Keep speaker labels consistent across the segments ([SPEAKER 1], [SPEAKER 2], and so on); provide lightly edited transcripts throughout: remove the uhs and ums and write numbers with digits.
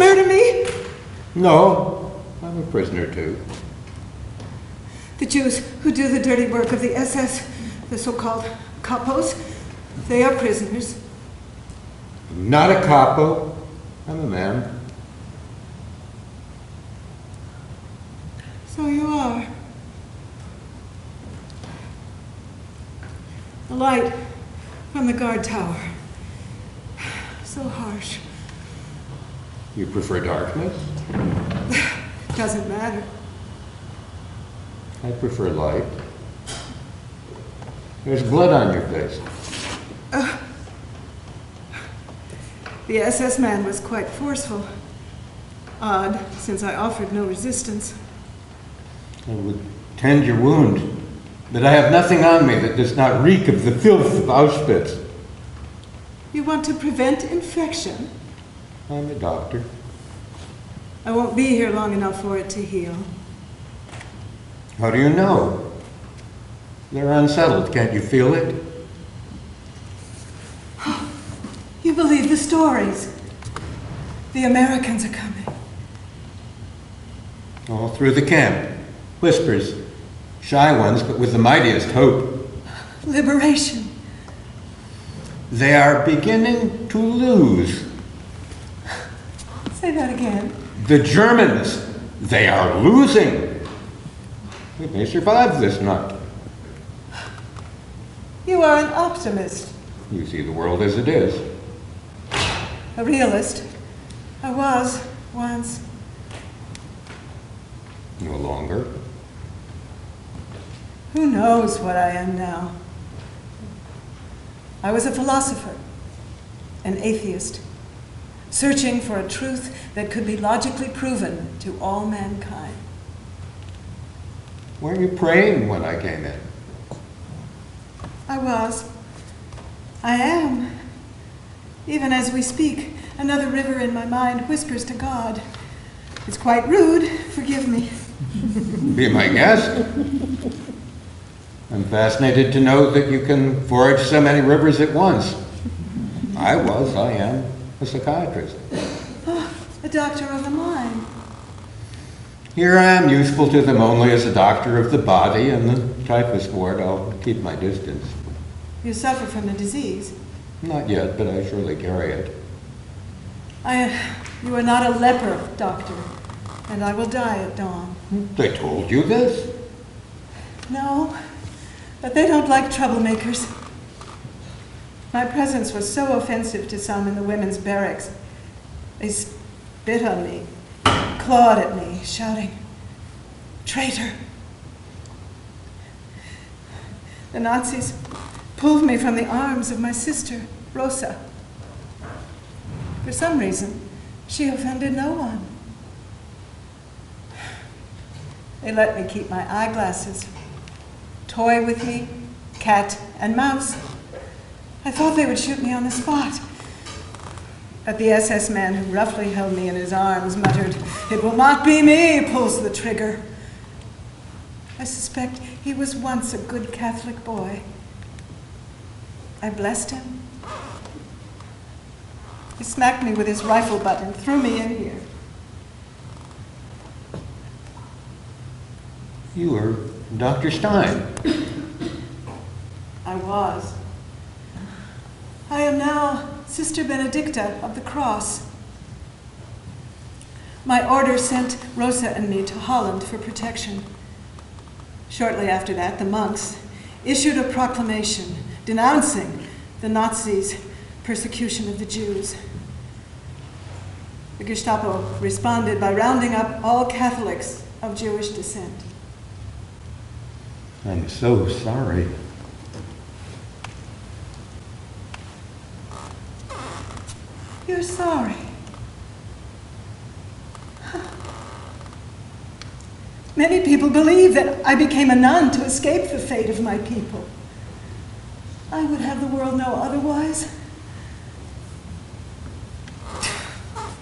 [SPEAKER 1] murder me?
[SPEAKER 2] No, I'm a prisoner too.
[SPEAKER 1] The Jews who do the dirty work of the SS, the so-called capos, they are prisoners.
[SPEAKER 2] I'm not a capo. I'm a man.
[SPEAKER 1] So you are. The light from the guard tower. So harsh.
[SPEAKER 2] You prefer darkness?
[SPEAKER 1] Doesn't matter.
[SPEAKER 2] I prefer light. There's blood on your face.
[SPEAKER 1] The SS man was quite forceful. Odd, since I offered no resistance.
[SPEAKER 2] I would tend your wound, but I have nothing on me that does not reek of the filth of Auschwitz.
[SPEAKER 1] You want to prevent infection?
[SPEAKER 2] I'm a doctor.
[SPEAKER 1] I won't be here long enough for it to heal.
[SPEAKER 2] How do you know? They're unsettled. Can't you feel it?
[SPEAKER 1] You believe the stories. The Americans are coming.
[SPEAKER 2] All through the camp. Whispers. Shy ones, but with the mightiest hope.
[SPEAKER 1] Liberation.
[SPEAKER 2] They are beginning to lose.
[SPEAKER 1] Say that again.
[SPEAKER 2] The Germans, they are losing. We may survive this night.
[SPEAKER 1] You are an optimist.
[SPEAKER 2] You see the world as it is.
[SPEAKER 1] A realist. I was once.
[SPEAKER 2] No longer.
[SPEAKER 1] Who knows what I am now? I was a philosopher, an atheist, searching for a truth that could be logically proven to all mankind.
[SPEAKER 2] Were you praying when I came in?
[SPEAKER 1] I was. I am. Even as we speak, another river in my mind whispers to God. It's quite rude, forgive me.
[SPEAKER 2] Be my guest. I'm fascinated to know that you can forage so many rivers at once. I am a psychiatrist.
[SPEAKER 1] Oh, a doctor of the mind.
[SPEAKER 2] Here I am, useful to them only as a doctor of the body. In the typhus ward, I'll keep my distance.
[SPEAKER 1] You suffer from the disease?
[SPEAKER 2] Not yet, but I surely carry it.
[SPEAKER 1] You are not a leper, doctor, and I will die at dawn.
[SPEAKER 2] They told you this?
[SPEAKER 1] No, but they don't like troublemakers. My presence was so offensive to some in the women's barracks. They spit on me, clawed at me, shouting, "Traitor!" The Nazis pulled me from the arms of my sister, Rosa. For some reason, she offended no one. They let me keep my eyeglasses, toy with me, cat and mouse. I thought they would shoot me on the spot. But the SS man who roughly held me in his arms muttered, "It will not be me," pulls the trigger. I suspect he was once a good Catholic boy. I blessed him. He smacked me with his rifle butt and threw me in here.
[SPEAKER 2] You were Dr. Stein.
[SPEAKER 1] I was. I am now Sister Benedicta of the Cross. My order sent Rosa and me to Holland for protection. Shortly after that, the monks issued a proclamation denouncing the Nazis' persecution of the Jews. The Gestapo responded by rounding up all Catholics of Jewish descent.
[SPEAKER 2] I'm so sorry.
[SPEAKER 1] You're sorry. Many people believe that I became a nun to escape the fate of my people. I would have the world know otherwise.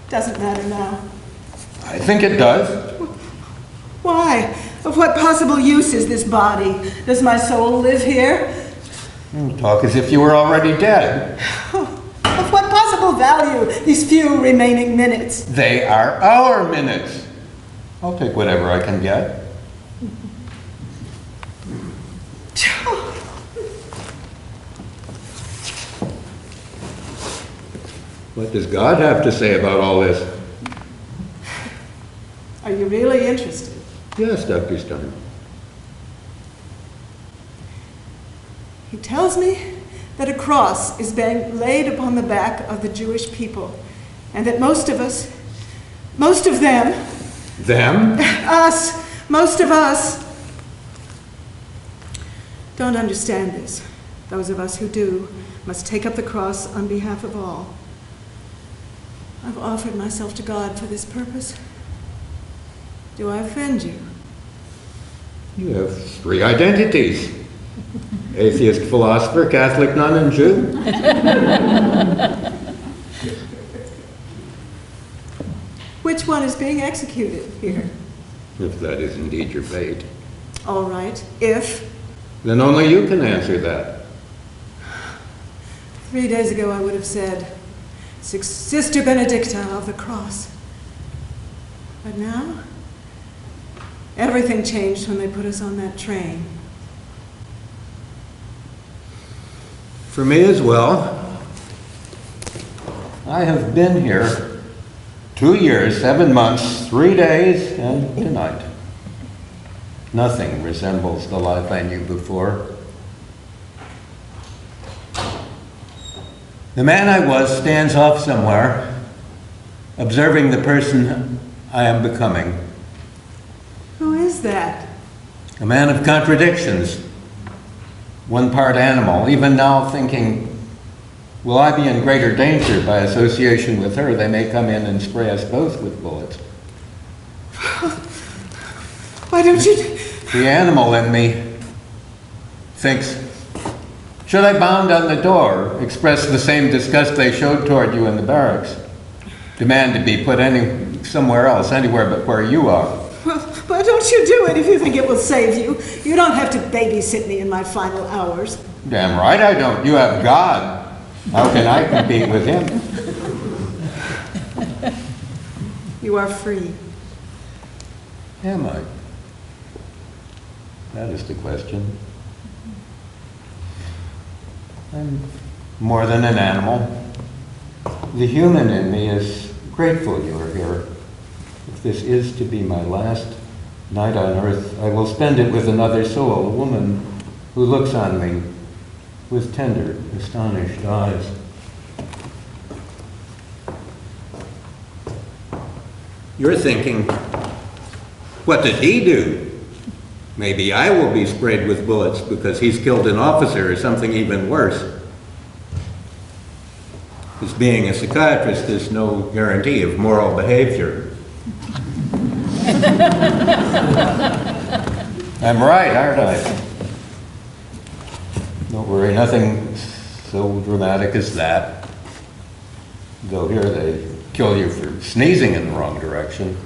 [SPEAKER 1] Doesn't matter now.
[SPEAKER 2] I think it does.
[SPEAKER 1] Why? Of what possible use is this body? Does my soul live here?
[SPEAKER 2] You talk as if you were already dead.
[SPEAKER 1] Of what possible value these few remaining minutes.
[SPEAKER 2] They are our minutes. I'll take whatever I can get. What does God have to say about all this?
[SPEAKER 1] Are you really interested?
[SPEAKER 2] Yes, Dr. Stein.
[SPEAKER 1] He tells me that a cross is being laid upon the back of the Jewish people, and that most of them,
[SPEAKER 2] Them?
[SPEAKER 1] most of us, don't understand this. Those of us who do must take up the cross on behalf of all. I've offered myself to God for this purpose. Do I offend you?
[SPEAKER 2] You have three identities. Atheist, philosopher, Catholic, nun, and Jew.
[SPEAKER 1] Which one is being executed here?
[SPEAKER 2] If that is indeed your fate.
[SPEAKER 1] All right, if.
[SPEAKER 2] Then only you can answer that.
[SPEAKER 1] 3 days ago I would have said, Sister Benedicta of the Cross. But now, everything changed when they put us on that train.
[SPEAKER 2] For me as well. I have been here 2 years, 7 months, 3 days, and tonight. Nothing resembles the life I knew before. The man I was stands off somewhere, observing the person I am becoming.
[SPEAKER 1] Who is that?
[SPEAKER 2] A man of contradictions, one part animal, even now thinking, will I be in greater danger by association with her? They may come in and spray us both with bullets.
[SPEAKER 1] Why don't you...
[SPEAKER 2] The animal in me thinks, should I bound on the door, express the same disgust they showed toward you in the barracks, demand to be put somewhere else, anywhere but where you are?
[SPEAKER 1] Why don't you do it if you think it will save you? You don't have to babysit me in my final hours.
[SPEAKER 2] Damn right I don't. You have God. How can I compete with him?
[SPEAKER 1] You are free.
[SPEAKER 2] Am I? That is the question. I'm more than an animal. The human in me is grateful you are here. If this is to be my last night on earth, I will spend it with another soul, a woman who looks on me with tender, astonished eyes. You're thinking, what did he do? Maybe I will be sprayed with bullets because he's killed an officer or something even worse. Because being a psychiatrist is no guarantee of moral behavior. I'm right, aren't I? Don't worry, nothing so dramatic as that. Though here they kill you for sneezing in the wrong direction.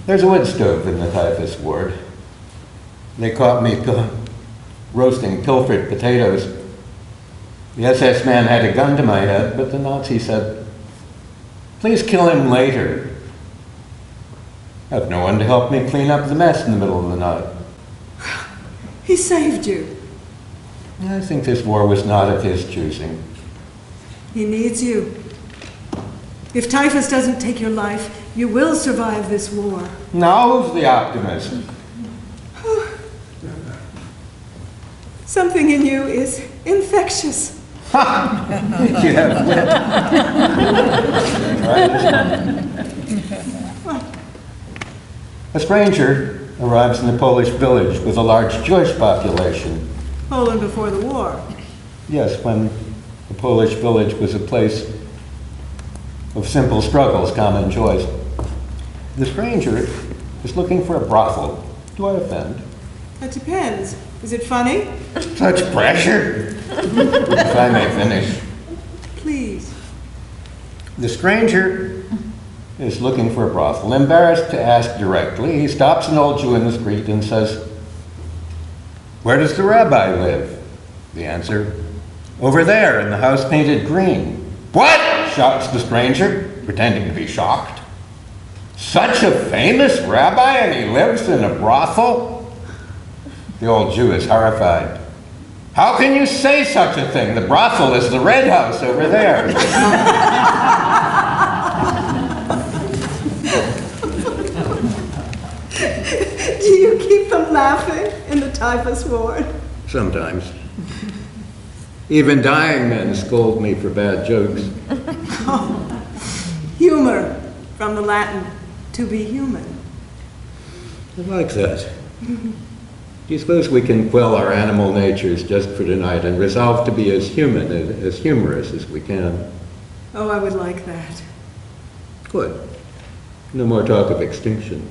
[SPEAKER 2] There's a wood stove in the typhus ward. They caught me roasting pilfered potatoes. The SS man had a gun to my head, but the Nazi said, please kill him later. I have no one to help me clean up the mess in the middle of the night.
[SPEAKER 1] He saved you.
[SPEAKER 2] I think this war was not of his choosing.
[SPEAKER 1] He needs you. If typhus doesn't take your life, you will survive this war.
[SPEAKER 2] Now who's the optimist?
[SPEAKER 1] Something in you is infectious.
[SPEAKER 2] You have wit. A stranger arrives in a Polish village with a large Jewish population.
[SPEAKER 1] Poland before the war.
[SPEAKER 2] Yes, when the Polish village was a place of simple struggles, common joys. The stranger is looking for a brothel. Do I offend?
[SPEAKER 1] That depends. Is it funny?
[SPEAKER 2] Such pressure. If I may finish.
[SPEAKER 1] Please.
[SPEAKER 2] The stranger is looking for a brothel. Embarrassed to ask directly, he stops an old Jew in the street and says, where does the rabbi live? The answer, Over there in the house painted green. What? Shouts the stranger, pretending to be shocked. Such a famous rabbi and he lives in a brothel? The old Jew is horrified. How can you say such a thing? The brothel is the red house over there.
[SPEAKER 1] Do you keep them laughing in the typhus ward?
[SPEAKER 2] Sometimes. Even dying men scold me for bad jokes.
[SPEAKER 1] Humor, from the Latin, to be human.
[SPEAKER 2] I like that. Do you suppose we can quell our animal natures just for tonight and resolve to be as human, as humorous as we can?
[SPEAKER 1] Oh, I would like that.
[SPEAKER 2] Good. No more talk of extinction.